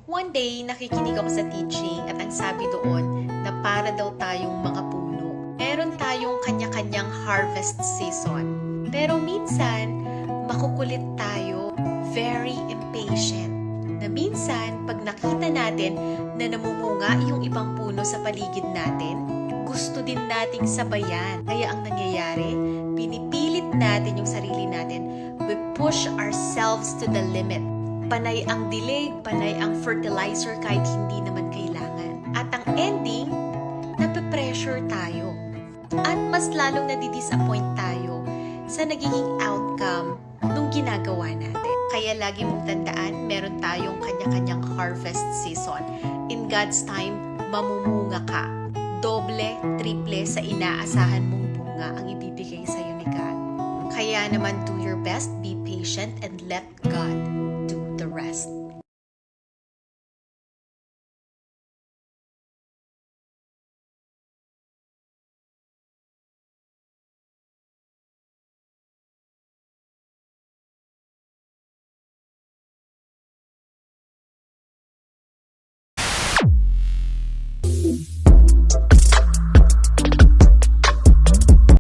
One day, nakikinig ako sa teaching at ang sabi doon na para daw tayong mga puno. Meron tayong kanya-kanyang harvest season. Pero minsan, makukulit tayo, very impatient. Na minsan, pag nakita natin na namumunga yung ibang puno sa paligid natin, gusto din nating sabayan. Kaya ang nangyayari, pinipilit natin yung sarili natin. We push ourselves to the limit. Panay ang dilig, panay ang fertilizer kahit hindi naman kailangan. At ang ending, nape-pressure tayo. At mas lalong nadidisappoint tayo sa nagiging outcome nung ginagawa natin. Kaya lagi mong tandaan, meron tayong kanya-kanyang harvest season. In God's time, mamumunga ka. Doble, triple sa inaasahan mong bunga ang ibibigay sa'yo ni God. Kaya naman do your best, be patient, and let God do the rest.